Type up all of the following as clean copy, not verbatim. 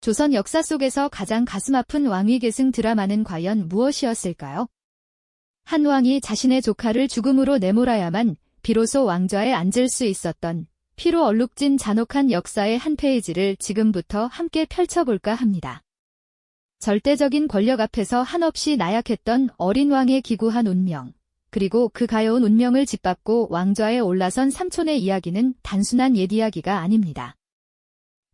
조선 역사 속에서 가장 가슴 아픈 왕위 계승 드라마는 과연 무엇이었을까요? 한 왕이 자신의 조카를 죽음으로 내몰아야만 비로소 왕좌에 앉을 수 있었던 피로 얼룩진 잔혹한 역사의 한 페이지를 지금부터 함께 펼쳐볼까 합니다. 절대적인 권력 앞에서 한없이 나약했던 어린 왕의 기구한 운명, 그리고 그 가여운 운명을 짓밟고 왕좌에 올라선 삼촌의 이야기는 단순한 옛 이야기가 아닙니다.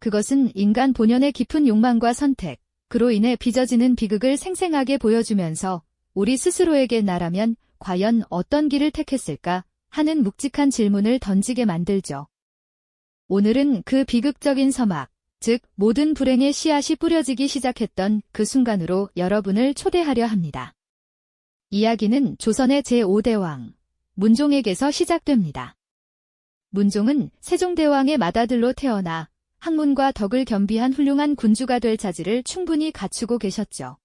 그것은 인간 본연의 깊은 욕망과 선택, 그로 인해 빚어지는 비극을 생생하게 보여주면서 우리 스스로에게 나라면 과연 어떤 길을 택했을까 하는 묵직한 질문을 던지게 만들죠. 오늘은 그 비극적인 서막, 즉 모든 불행의 씨앗이 뿌려지기 시작했던 그 순간으로 여러분을 초대하려 합니다. 이야기는 조선의 제5대 왕, 문종에게서 시작됩니다. 문종은 세종대왕의 맏아들로 태어나 학문과 덕을 겸비한 훌륭한 군주가 될 자질을 충분히 갖추고 계셨죠.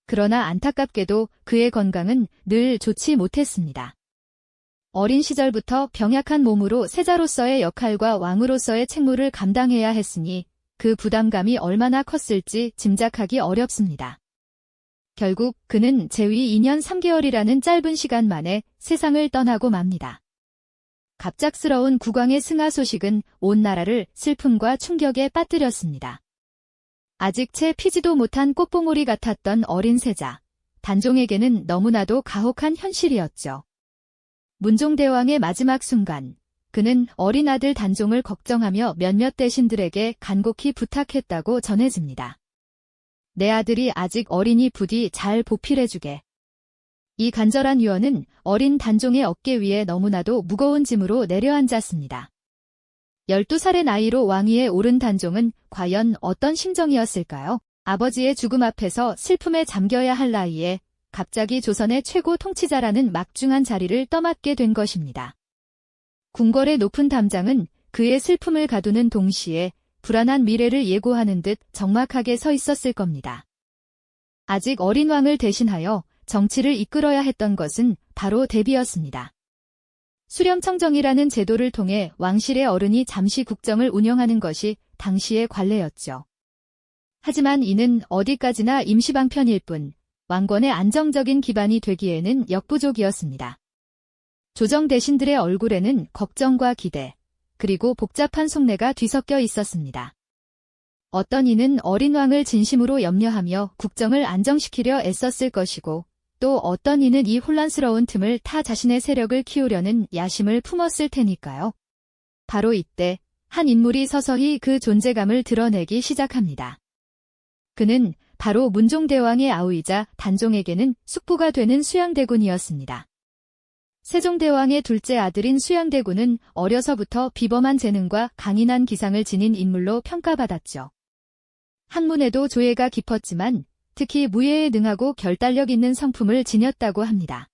그러나 안타깝게도 그의 건강은 늘 좋지 못했습니다. 어린 시절부터 병약한 몸으로 세자로서의 역할과 왕으로서의 책무를 감당해야 했으니 그 부담감이 얼마나 컸을지 짐작하기 어렵습니다. 결국 그는 재위 2년 3개월이라는 짧은 시간 만에 세상을 떠나고 맙니다. 갑작스러운 국왕의 승하 소식은 온 나라를 슬픔과 충격에 빠뜨렸습니다. 아직 채 피지도 못한 꽃봉오리 같았던 어린 세자, 단종에게는 너무나도 가혹한 현실이었죠. 문종대왕의 마지막 순간, 그는 어린 아들 단종을 걱정하며 몇몇 대신들에게 간곡히 부탁했다고 전해집니다. 내 아들이 아직 어리니 부디 잘 보필해주게. 이 간절한 유언은 어린 단종의 어깨 위에 너무나도 무거운 짐으로 내려앉았습니다. 12살의 나이로 왕위에 오른 단종은 과연 어떤 심정이었을까요? 아버지의 죽음 앞에서 슬픔에 잠겨야 할 나이에 갑자기 조선의 최고 통치자라는 막중한 자리를 떠맡게 된 것입니다. 궁궐의 높은 담장은 그의 슬픔을 가두는 동시에 불안한 미래를 예고하는 듯 적막하게 서 있었을 겁니다. 아직 어린 왕을 대신하여 정치를 이끌어야 했던 것은 바로 대비였습니다. 수렴청정이라는 제도를 통해 왕실의 어른이 잠시 국정을 운영하는 것이 당시의 관례였죠. 하지만 이는 어디까지나 임시방편일 뿐 왕권의 안정적인 기반이 되기에는 역부족이었습니다. 조정 대신들의 얼굴에는 걱정과 기대, 그리고 복잡한 속내가 뒤섞여 있었습니다. 어떤 이는 어린 왕을 진심으로 염려하며 국정을 안정시키려 애썼을 것이고, 또 어떤 이는 이 혼란스러운 틈을 타 자신의 세력을 키우려는 야심을 품었을 테니까요. 바로 이때 한 인물이 서서히 그 존재감을 드러내기 시작합니다. 그는 바로 문종대왕의 아우이자 단종에게는 숙부가 되는 수양대군이었습니다. 세종대왕의 둘째 아들인 수양대군은 어려서부터 비범한 재능과 강인한 기상을 지닌 인물로 평가받았죠. 학문에도 조예가 깊었지만 특히 무예에 능하고 결단력 있는 성품을 지녔다고 합니다.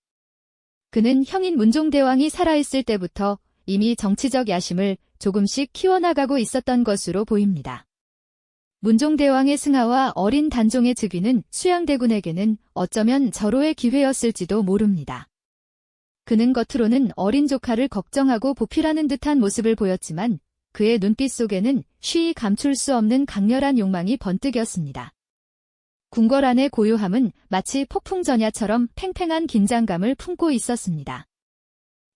그는 형인 문종대왕이 살아있을 때부터 이미 정치적 야심을 조금씩 키워나가고 있었던 것으로 보입니다. 문종대왕의 승하와 어린 단종의 즉위는 수양대군에게는 어쩌면 절호의 기회였을지도 모릅니다. 그는 겉으로는 어린 조카를 걱정하고 보필하는 듯한 모습을 보였지만 그의 눈빛 속에는 쉬이 감출 수 없는 강렬한 욕망이 번뜩였습니다. 궁궐 안의 고요함은 마치 폭풍전야처럼 팽팽한 긴장감을 품고 있었습니다.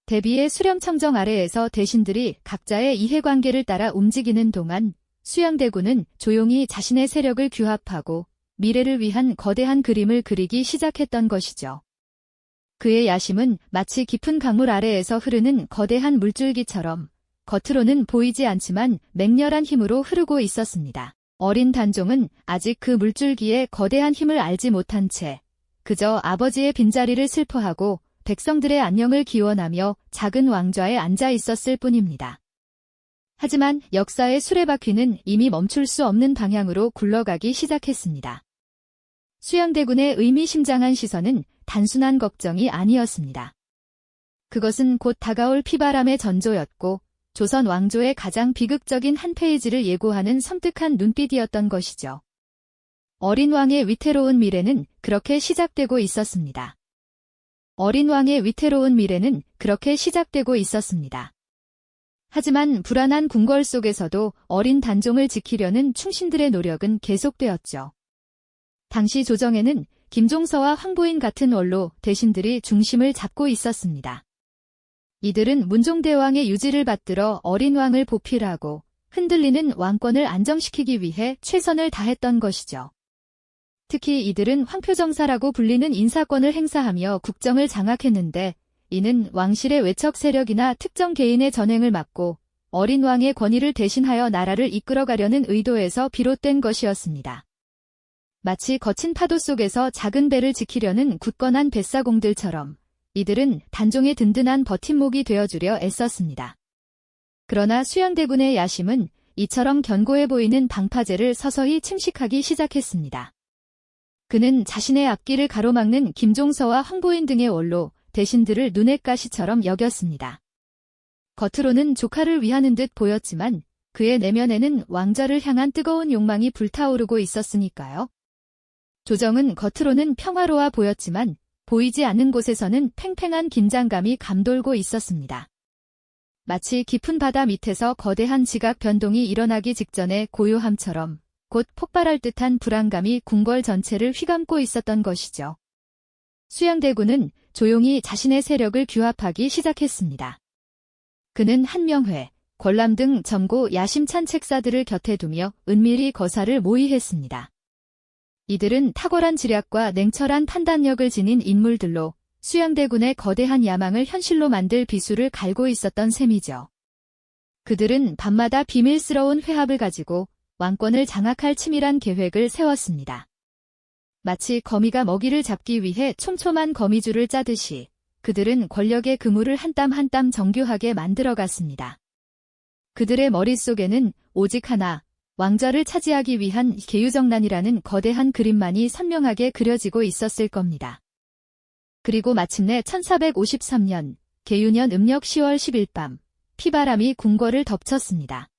대비의 수렴청정 아래에서 대신들이 각자의 이해관계를 따라 움직이는 동안 수양대군은 조용히 자신의 세력을 규합하고 미래를 위한 거대한 그림을 그리기 시작했던 것이죠. 그의 야심은 마치 깊은 강물 아래에서 흐르는 거대한 물줄기처럼 겉으로는 보이지 않지만 맹렬한 힘으로 흐르고 있었습니다. 어린 단종은 아직 그 물줄기의 거대한 힘을 알지 못한 채 그저 아버지의 빈자리를 슬퍼하고 백성들의 안녕을 기원하며 작은 왕좌에 앉아 있었을 뿐입니다. 하지만 역사의 수레바퀴는 이미 멈출 수 없는 방향으로 굴러가기 시작했습니다. 수양대군의 의미심장한 시선은 단순한 걱정이 아니었습니다. 그것은 곧 다가올 피바람의 전조였고 조선 왕조의 가장 비극적인 한 페이지를 예고하는 섬뜩한 눈빛이었던 것이죠. 어린 왕의 위태로운 미래는 그렇게 시작되고 있었습니다. 어린 왕의 위태로운 미래는 그렇게 시작되고 있었습니다. 하지만 불안한 궁궐 속에서도 어린 단종을 지키려는 충신들의 노력은 계속되었죠. 당시 조정에는 김종서와 황보인 같은 원로 대신들이 중심을 잡고 있었습니다. 이들은 문종대왕의 유지를 받들어 어린 왕을 보필하고 흔들리는 왕권을 안정시키기 위해 최선을 다했던 것이죠. 특히 이들은 황표정사라고 불리는 인사권을 행사하며 국정을 장악했는데 이는 왕실의 외척 세력이나 특정 개인의 전횡을 막고 어린 왕의 권위를 대신하여 나라를 이끌어가려는 의도에서 비롯된 것이었습니다. 마치 거친 파도 속에서 작은 배를 지키려는 굳건한 뱃사공들처럼 이들은 단종의 든든한 버팀목이 되어주려 애썼습니다. 그러나 수양대군의 야심은 이처럼 견고해 보이는 방파제를 서서히 침식하기 시작했습니다. 그는 자신의 앞길을 가로막는 김종서와 황보인 등의 원로, 대신들을 눈의 가시처럼 여겼습니다. 겉으로는 조카를 위하는 듯 보였지만 그의 내면에는 왕좌를 향한 뜨거운 욕망이 불타오르고 있었으니까요. 조정은 겉으로는 평화로워 보였지만 보이지 않는 곳에서는 팽팽한 긴장감이 감돌고 있었습니다. 마치 깊은 바다 밑에서 거대한 지각 변동이 일어나기 직전의 고요함처럼 곧 폭발할 듯한 불안감이 궁궐 전체를 휘감고 있었던 것이죠. 수양대군은 조용히 자신의 세력을 규합하기 시작했습니다. 그는 한명회, 권람 등 점고 야심찬 책사들을 곁에 두며 은밀히 거사를 모의했습니다. 이들은 탁월한 지략과 냉철한 판단력을 지닌 인물들로 수양대군의 거대한 야망을 현실로 만들 비수를 갈고 있었던 셈이죠. 그들은 밤마다 비밀스러운 회합을 가지고 왕권을 장악할 치밀한 계획을 세웠습니다. 마치 거미가 먹이를 잡기 위해 촘촘한 거미줄을 짜듯이 그들은 권력의 그물을 한 땀 한 땀 정교하게 만들어갔습니다. 그들의 머릿속에는 오직 하나, 왕좌를 차지하기 위한 계유정난이라는 거대한 그림만이 선명하게 그려지고 있었을 겁니다. 그리고 마침내 1453년 계유년 음력 10월 10일 밤 피바람이 궁궐을 덮쳤습니다.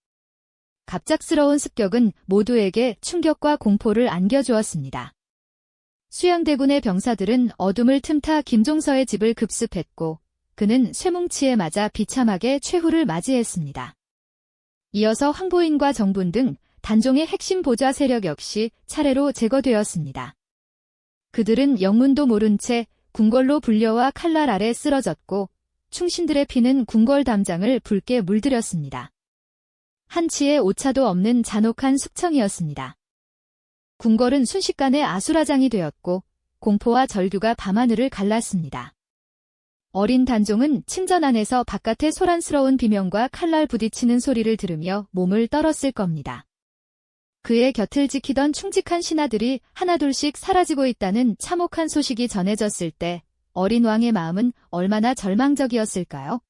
갑작스러운 습격은 모두에게 충격과 공포를 안겨주었습니다. 수양대군의 병사들은 어둠을 틈타 김종서의 집을 급습했고 그는 쇠뭉치에 맞아 비참하게 최후를 맞이했습니다. 이어서 황보인과 정분 등 단종의 핵심 보좌 세력 역시 차례로 제거되었습니다. 그들은 영문도 모른 채 궁궐로 불려와 칼날 아래 쓰러졌고 충신들의 피는 궁궐 담장을 붉게 물들였습니다. 한치의 오차도 없는 잔혹한 숙청이었습니다. 궁궐은 순식간에 아수라장이 되었고 공포와 절규가 밤하늘을 갈랐습니다. 어린 단종은 침전 안에서 바깥의 소란스러운 비명과 칼날 부딪히는 소리를 들으며 몸을 떨었을 겁니다. 그의 곁을 지키던 충직한 신하들이 하나둘씩 사라지고 있다는 참혹한 소식이 전해졌을 때 어린 왕의 마음은 얼마나 절망적이었을까요?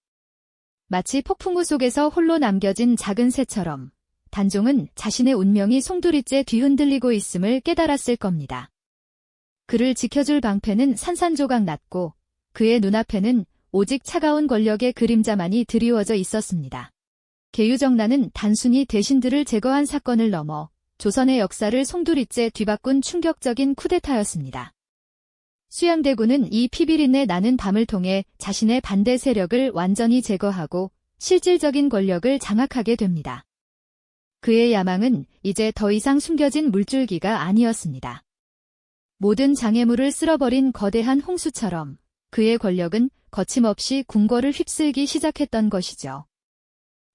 마치 폭풍우 속에서 홀로 남겨진 작은 새처럼 단종은 자신의 운명이 송두리째 뒤흔들리고 있음을 깨달았을 겁니다. 그를 지켜줄 방패는 산산조각 났고 그의 눈앞에는 오직 차가운 권력의 그림자만이 드리워져 있었습니다. 계유정난은 단순히 대신들을 제거한 사건을 넘어 조선의 역사를 송두리째 뒤바꾼 충격적인 쿠데타였습니다. 수양대군은 이 피비린내 나는 밤을 통해 자신의 반대 세력을 완전히 제거하고 실질적인 권력을 장악하게 됩니다. 그의 야망은 이제 더 이상 숨겨진 물줄기가 아니었습니다. 모든 장애물을 쓸어버린 거대한 홍수처럼 그의 권력은 거침없이 궁궐을 휩쓸기 시작했던 것이죠.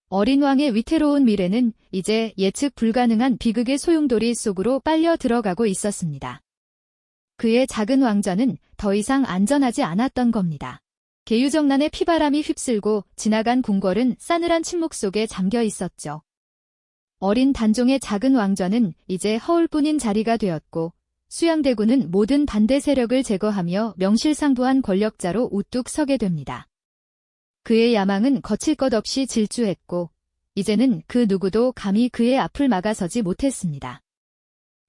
어린 왕의 위태로운 미래는 이제 예측 불가능한 비극의 소용돌이 속으로 빨려 들어가고 있었습니다. 그의 작은 왕좌는 더 이상 안전하지 않았던 겁니다. 계유정난의 피바람이 휩쓸고 지나간 궁궐은 싸늘한 침묵 속에 잠겨 있었죠. 어린 단종의 작은 왕좌는 이제 허울뿐인 자리가 되었고 수양대군은 모든 반대 세력을 제거하며 명실상부한 권력자로 우뚝 서게 됩니다. 그의 야망은 거칠 것 없이 질주했고 이제는 그 누구도 감히 그의 앞을 막아서지 못했습니다.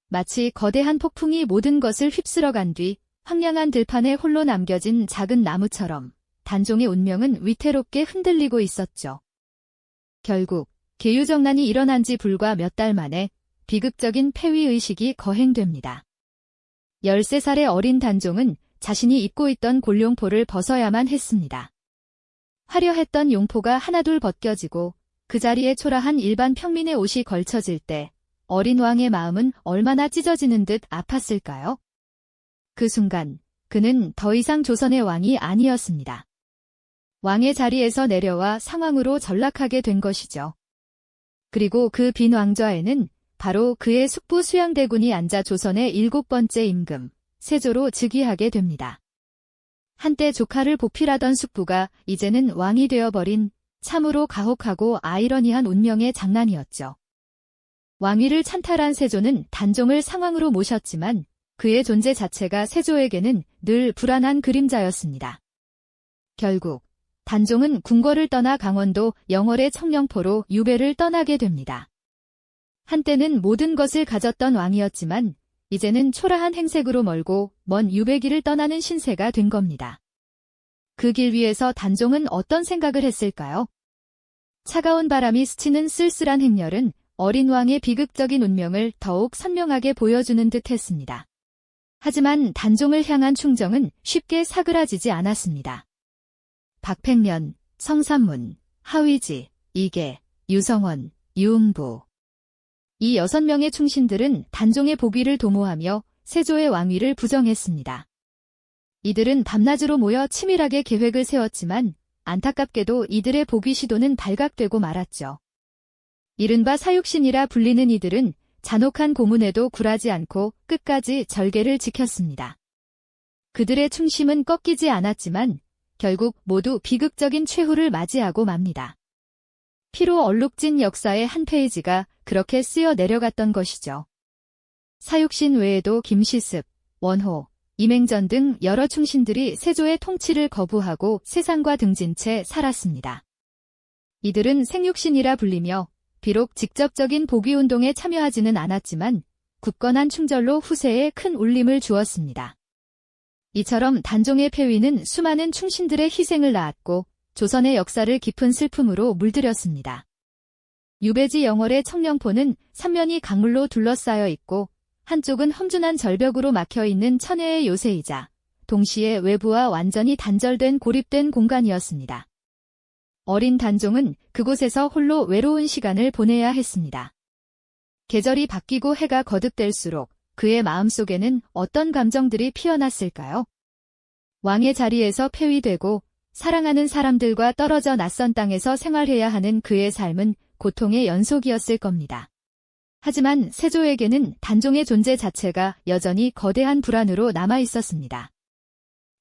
마치 거대한 폭풍이 모든 것을 휩쓸어간 뒤 황량한 들판에 홀로 남겨진 작은 나무처럼 단종의 운명은 위태롭게 흔들리고 있었죠. 결국 계유정난이 일어난 지 불과 몇 달 만에 비극적인 폐위의식이 거행됩니다. 13살의 어린 단종은 자신이 입고 있던 골룡포를 벗어야만 했습니다. 화려했던 용포가 하나둘 벗겨지고 그 자리에 초라한 일반 평민의 옷이 걸쳐질 때 어린 왕의 마음은 얼마나 찢어지는 듯 아팠을까요? 그 순간 그는 더 이상 조선의 왕이 아니었습니다. 왕의 자리에서 내려와 상왕으로 전락하게 된 것이죠. 그리고 그 빈 왕좌에는 바로 그의 숙부 수양대군이 앉아 조선의 7번째 임금, 세조로 즉위하게 됩니다. 한때 조카를 보필하던 숙부가 이제는 왕이 되어버린 참으로 가혹하고 아이러니한 운명의 장난이었죠. 왕위를 찬탈한 세조는 단종을 상왕으로 모셨지만 그의 존재 자체가 세조에게는 늘 불안한 그림자였습니다. 결국 단종은 궁궐을 떠나 강원도 영월의 청령포로 유배를 떠나게 됩니다. 한때는 모든 것을 가졌던 왕이었지만 이제는 초라한 행색으로 멀고 먼 유배길을 떠나는 신세가 된 겁니다. 그 길 위에서 단종은 어떤 생각을 했을까요? 차가운 바람이 스치는 쓸쓸한 행렬은 어린 왕의 비극적인 운명을 더욱 선명하게 보여주는 듯 했습니다. 하지만 단종을 향한 충정은 쉽게 사그라지지 않았습니다. 박팽면, 성삼문, 하위지, 이계, 유성원, 유응부. 이 6명의 충신들은 단종의 복위를 도모하며 세조의 왕위를 부정했습니다. 이들은 밤낮으로 모여 치밀하게 계획을 세웠지만 안타깝게도 이들의 복위 시도는 발각되고 말았죠. 이른바 사육신이라 불리는 이들은 잔혹한 고문에도 굴하지 않고 끝까지 절개를 지켰습니다. 그들의 충심은 꺾이지 않았지만 결국 모두 비극적인 최후를 맞이하고 맙니다. 피로 얼룩진 역사의 한 페이지가 그렇게 쓰여 내려갔던 것이죠. 사육신 외에도 김시습, 원호, 임행전 등 여러 충신들이 세조의 통치를 거부하고 세상과 등진 채 살았습니다. 이들은 생육신이라 불리며 비록 직접적인 복위운동에 참여하지는 않았지만 굳건한 충절로 후세에 큰 울림을 주었습니다. 이처럼 단종의 폐위는 수많은 충신들의 희생을 낳았고 조선의 역사를 깊은 슬픔으로 물들였습니다. 유배지 영월의 청령포는 삼면이 강물로 둘러싸여 있고 한쪽은 험준한 절벽으로 막혀있는 천혜의 요새이자 동시에 외부와 완전히 단절된 고립된 공간이었습니다. 어린 단종은 그곳에서 홀로 외로운 시간을 보내야 했습니다. 계절이 바뀌고 해가 거듭될수록 그의 마음속에는 어떤 감정들이 피어났을까요? 왕의 자리에서 폐위되고 사랑하는 사람들과 떨어져 낯선 땅에서 생활해야 하는 그의 삶은 고통의 연속이었을 겁니다. 하지만 세조에게는 단종의 존재 자체가 여전히 거대한 불안으로 남아있었습니다.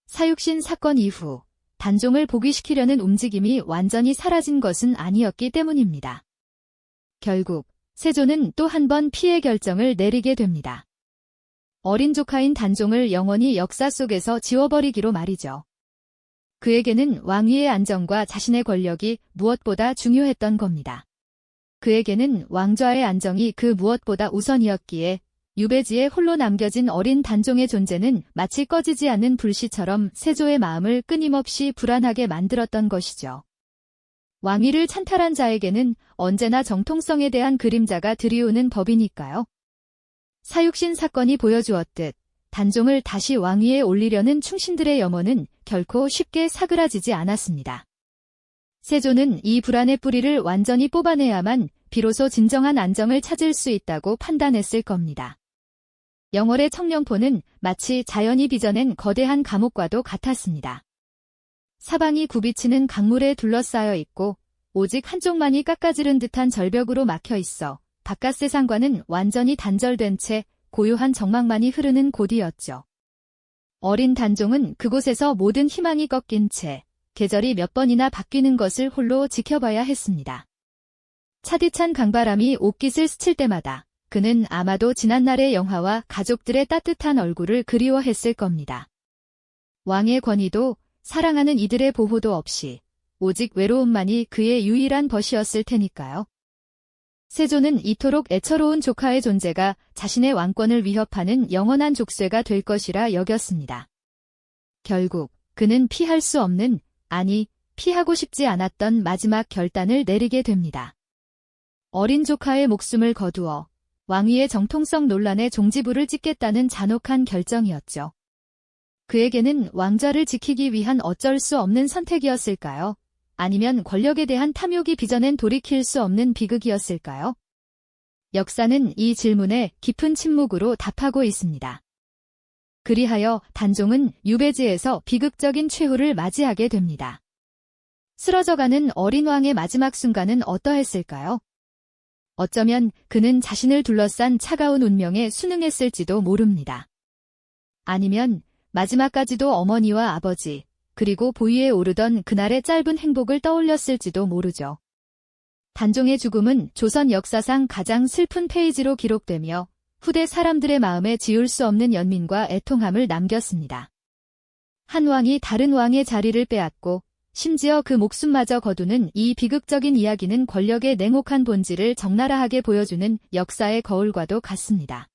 사육신 사건 이후 단종을 복위시키려는 움직임이 완전히 사라진 것은 아니었기 때문입니다. 결국 세조는 또 한 번 피해 결정을 내리게 됩니다. 어린 조카인 단종을 영원히 역사 속에서 지워버리기로 말이죠. 그에게는 왕위의 안정과 자신의 권력이 무엇보다 중요했던 겁니다. 그에게는 왕좌의 안정이 그 무엇보다 우선이었기에 유배지에 홀로 남겨진 어린 단종의 존재는 마치 꺼지지 않는 불씨처럼 세조의 마음을 끊임없이 불안하게 만들었던 것이죠. 왕위를 찬탈한 자에게는 언제나 정통성에 대한 그림자가 드리우는 법이니까요. 사육신 사건이 보여주었듯 단종을 다시 왕위에 올리려는 충신들의 염원은 결코 쉽게 사그라지지 않았습니다. 세조는 이 불안의 뿌리를 완전히 뽑아내야만 비로소 진정한 안정을 찾을 수 있다고 판단했을 겁니다. 영월의 청령포는 마치 자연이 빚어낸 거대한 감옥과도 같았습니다. 사방이 굽이치는 강물에 둘러싸여 있고 오직 한쪽만이 깎아지른 듯한 절벽으로 막혀 있어 바깥 세상과는 완전히 단절된 채 고요한 정막만이 흐르는 곳이었죠. 어린 단종은 그곳에서 모든 희망이 꺾인 채 계절이 몇 번이나 바뀌는 것을 홀로 지켜봐야 했습니다. 차디찬 강바람이 옷깃을 스칠 때마다 그는 아마도 지난날의 영화와 가족들의 따뜻한 얼굴을 그리워했을 겁니다. 왕의 권위도 사랑하는 이들의 보호도 없이 오직 외로움만이 그의 유일한 벗이었을 테니까요. 세조는 이토록 애처로운 조카의 존재가 자신의 왕권을 위협하는 영원한 족쇄가 될 것이라 여겼습니다. 결국 그는 피할 수 없는, 아니 피하고 싶지 않았던 마지막 결단을 내리게 됩니다. 어린 조카의 목숨을 거두어 왕위의 정통성 논란의 종지부를 찍겠다는 잔혹한 결정이었죠. 그에게는 왕좌를 지키기 위한 어쩔 수 없는 선택이었을까요? 아니면 권력에 대한 탐욕이 빚어낸 돌이킬 수 없는 비극이었을까요? 역사는 이 질문에 깊은 침묵으로 답하고 있습니다. 그리하여 단종은 유배지에서 비극적인 최후를 맞이하게 됩니다. 쓰러져가는 어린 왕의 마지막 순간은 어떠했을까요? 어쩌면 그는 자신을 둘러싼 차가운 운명에 순응했을지도 모릅니다. 아니면 마지막까지도 어머니와 아버지, 그리고 보위에 오르던 그날의 짧은 행복을 떠올렸을지도 모르죠. 단종의 죽음은 조선 역사상 가장 슬픈 페이지로 기록되며 후대 사람들의 마음에 지울 수 없는 연민과 애통함을 남겼습니다. 한 왕이 다른 왕의 자리를 빼앗고 심지어 그 목숨마저 거두는 이 비극적인 이야기는 권력의 냉혹한 본질을 적나라하게 보여주는 역사의 거울과도 같습니다.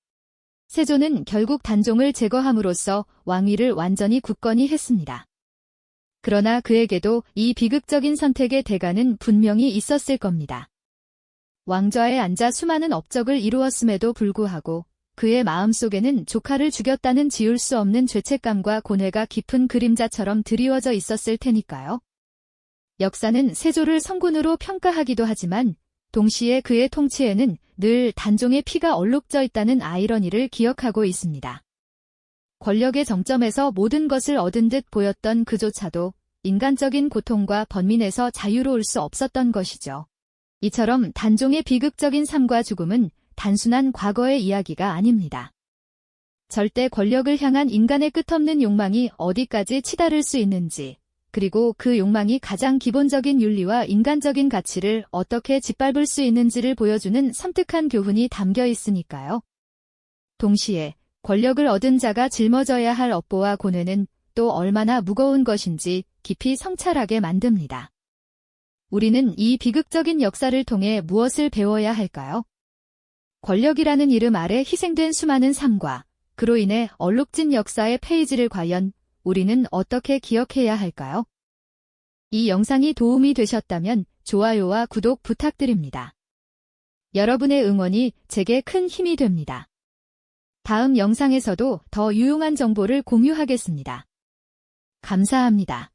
세조는 결국 단종을 제거함으로써 왕위를 완전히 굳건히 했습니다. 그러나 그에게도 이 비극적인 선택의 대가는 분명히 있었을 겁니다. 왕좌에 앉아 수많은 업적을 이루었음에도 불구하고 그의 마음속에는 조카를 죽였다는 지울 수 없는 죄책감과 고뇌가 깊은 그림자처럼 드리워져 있었을 테니까요. 역사는 세조를 성군으로 평가하기도 하지만 동시에 그의 통치에는 늘 단종의 피가 얼룩져 있다는 아이러니를 기억하고 있습니다. 권력의 정점에서 모든 것을 얻은 듯 보였던 그조차도 인간적인 고통과 번민에서 자유로울 수 없었던 것이죠. 이처럼 단종의 비극적인 삶과 죽음은 단순한 과거의 이야기가 아닙니다. 절대 권력을 향한 인간의 끝없는 욕망이 어디까지 치달을 수 있는지, 그리고 그 욕망이 가장 기본적인 윤리와 인간적인 가치를 어떻게 짓밟을 수 있는지를 보여주는 섬뜩한 교훈이 담겨 있으니까요. 동시에 권력을 얻은 자가 짊어져야 할 업보와 고뇌는 또 얼마나 무거운 것인지 깊이 성찰하게 만듭니다. 우리는 이 비극적인 역사를 통해 무엇을 배워야 할까요? 권력이라는 이름 아래 희생된 수많은 삶과 그로 인해 얼룩진 역사의 페이지를 과연 우리는 어떻게 기억해야 할까요? 이 영상이 도움이 되셨다면 좋아요와 구독 부탁드립니다. 여러분의 응원이 제게 큰 힘이 됩니다. 다음 영상에서도 더 유용한 정보를 공유하겠습니다. 감사합니다.